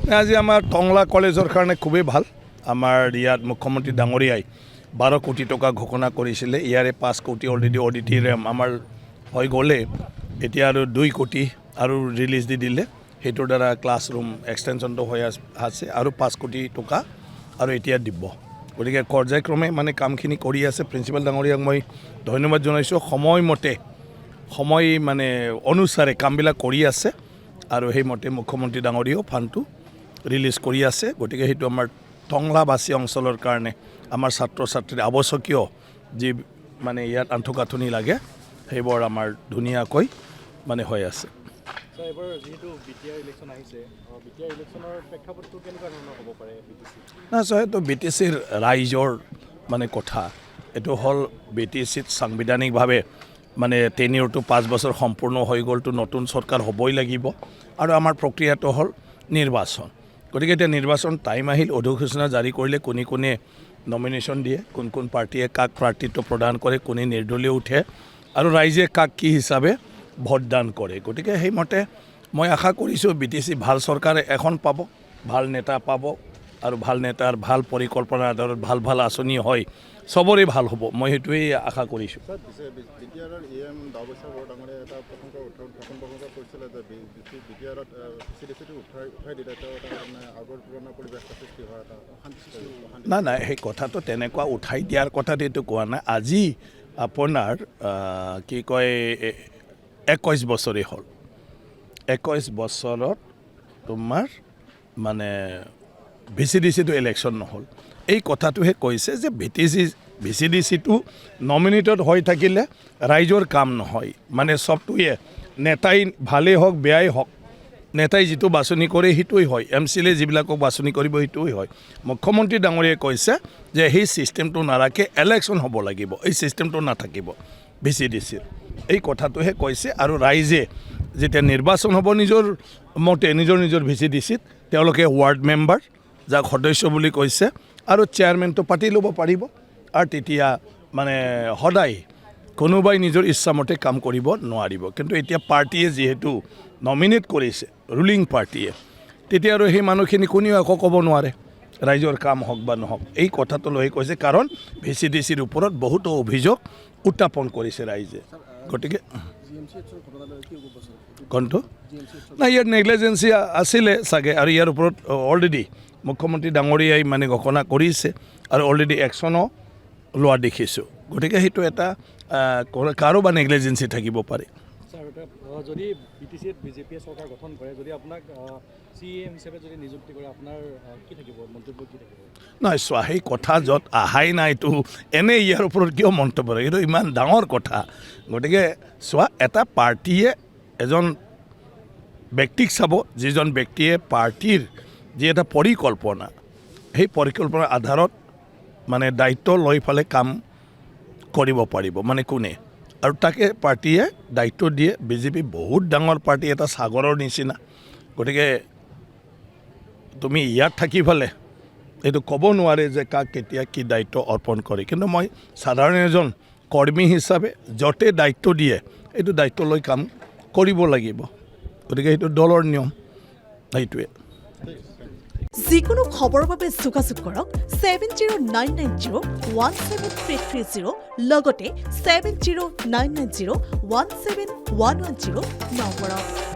আজি আমাৰ টংলা কলেজৰ কাৰণে খুবেই ভাল আমাৰ ইয়াত মুখ্যমন্ত্ৰী ডাঙৰীয়াই 12 কোটি টকা ঘোষণা কৰিছিলে ইয়াৰে 5 কোটি অলৰেডি অডিটৰিয়াম আমাৰ হৈ গ'লে এতিয়া আৰু 2 কোটি আৰু ৰিলিজ দি দিলে হেতুৰ দ্বাৰা ক্লাছৰুম এক্সটেনশ্যনটো হৈ আছে আৰু 5 কোটি টকা আৰু এতিয়া দিব গতিকে পৰ্যায়ক্ৰমে মানে কামখিনি কৰি আছে প্ৰিন্সিপাল ডাঙৰীয়াক মই ধন্যবাদ জনাইছোঁ সময়মতে সময় মানে অনুসাৰে কামবিলাক কৰি আছে আৰু সেইমতে মুখ্যমন্ত্ৰী ডাঙৰীয়াও ফাণ্ডটো ৰিলিজ কৰি আছে গতিকে সেইটো আমাৰ টংলাবাসী অঞ্চলৰ কাৰণে আমাৰ ছাত্ৰ ছাত্ৰীৰ আৱশ্যকীয় যি মানে ইয়াত আন্তঃগাঁথনি লাগে সেইবোৰ আমাৰ ধুনীয়াকৈ মানে হৈ আছে এবাৰ যেহেতু বিটিআৰ ইলেকশ্যন আহিছে বিটিআৰ ইলেকশ্যনৰ প্ৰেক্ষাপটটো কেনেকুৱা ধৰণৰ হ'ব পাৰে বিটিচি না তো বিটিচিৰ ৰাইজৰ মানে কথা এইটো হ'ল বিটিচিত সাংবিধানিকভাৱে মানে টেনিয়ৰটো 5 বছৰ সম্পূৰ্ণ হৈ গ'লতো নতুন চৰকাৰ হ'বই লাগিব আৰু আমাৰ প্ৰক্ৰিয়াটো হ'ল নিৰ্বাচন গতিকে এতিয়া নিৰ্বাচন টাইম আহিল অধিসূচনা জাৰি কৰিলে কোনে নমিনেশ্যন দিয়ে কোন পাৰ্টীয়ে কাক প্ৰাৰ্থিত্ব প্ৰদান কৰে কোনে নিৰ্দলীয় উঠে আৰু ৰাইজে কাক কি হিচাপে ভোটদান কৰে গতিকে সেইমতে মই আশা কৰিছোঁ বিটিচি ভাল চৰকাৰ এখন পাব ভাল নেতা পাব আৰু ভাল নেতাৰ ভাল পৰিকল্পনাৰ আধাৰত ভাল আঁচনি হয় সবৰে ভাল হ'ব মই সেইটোৱেই আশা কৰিছোঁ নাই সেই কথাটো তেনেকুৱা উঠাই দিয়াৰ কথাটো এইটো কোৱা নাই আজি আপোনাৰ কি কয় 21 বছৰেই হ'ল 21 বছৰত তোমাৰ মানে ভিচিডিচিটো ইলেকশ্যন নহ'ল এই কথাটোহে কৈছে যে ভিচিডিচিটো নমিনেটেড হৈ থাকিলে ৰাইজৰ কাম নহয় মানে চবটোৱে নেতাই ভালেই হওক বেয়াই হওক নেতাই যিটো বাছনি কৰে সেইটোৱেই হয় MCLA যিবিলাকক বাছনি কৰিব সেইটোৱেই হয় মুখ্যমন্ত্ৰী ডাঙৰীয়াই কৈছে যে সেই ছিষ্টেমটো নাৰাখে ইলেকশ্যন হ'ব লাগিব এই ছিষ্টেমটো নাথাকিব ভিচিডিচিৰ এই কথাটোহে কৈছে আৰু ৰাইজে যেতিয়া নিৰ্বাচন হ'ব নিজৰ মতে নিজৰ ভিচিডিচিত তেওঁলোকে ৱাৰ্ড মেম্বাৰ যাক সদস্য বুলি কৈছে আৰু চেয়াৰমেনটো পাতি ল'ব পাৰিব আৰু তেতিয়া মানে সদায় কোনোবাই নিজৰ ইচ্ছামতে কাম কৰিব নোৱাৰিব কিন্তু এতিয়া পাৰ্টীয়ে যিহেতু নমিনেট কৰিছে ৰুলিং পাৰ্টীয়ে তেতিয়া আৰু সেই মানুহখিনি কোনেও একো ক'ব নোৱাৰে ৰাইজৰ কাম হওক বা নহওক এই কথাটো লৈ কৈছে কাৰণ ভিচিডিচিৰ ওপৰত বহুতো অভিযোগ উত্থাপন কৰিছে ৰাইজে গতিকে কোনটো নাই ইয়াৰ নেগলিজেঞ্চি আছিলে চাগে আৰু ইয়াৰ ওপৰত অলৰেডি মুখ্যমন্ত্ৰী ডাঙৰীয়াই মানে ঘোষণা কৰিছে আৰু অলৰেডি একশ্যনো লোৱা দেখিছোঁ গতিকে সেইটো এটা কাৰোবাৰ নেগলিজেঞ্চি থাকিব পাৰে যদি বিটিচিত বিজেপিয়ে চৰকাৰ গঠন কৰে যদি আপোনাক CM হিচাপে যদি নিযুক্তি কৰে আপোনাৰ কি থাকিব মন্তব্য কি থাকিব নহয় চোৱা সেই কথা য'ত আহাই নাইতো এনেই ইয়াৰ ওপৰত কিয় মন্তব্য কৰে এইটো ইমান ডাঙৰ কথা গতিকে চোৱা এটা পাৰ্টীয়ে এজন ব্যক্তিক চাব যিজন ব্যক্তিয়ে পাৰ্টীৰ যি এটা পৰিকল্পনা সেই পৰিকল্পনাৰ আধাৰত মানে দায়িত্ব লৈ ফালে কাম কৰিব পাৰিব মানে কোনে আৰু তাকে পাৰ্টীয়ে দায়িত্ব দিয়ে বিজেপি বহুত ডাঙৰ পাৰ্টী এটা সাগৰৰ নিচিনা গতিকে তুমি ইয়াত থাকি ফালে এইটো ক'ব নোৱাৰে যে কাক কেতিয়া কি দায়িত্ব অৰ্পণ কৰে কিন্তু মই সাধাৰণ এজন কৰ্মী হিচাপে য'তে দায়িত্ব দিয়ে এইটো দায়িত্ব লৈ কাম কৰিব লাগিব গতিকে সেইটো দলৰ নিয়ম সেইটোৱে যিকোনো খবৰৰ বাবে যোগাযোগ কৰক 7099017330 লগতে 7099017110 নম্বৰত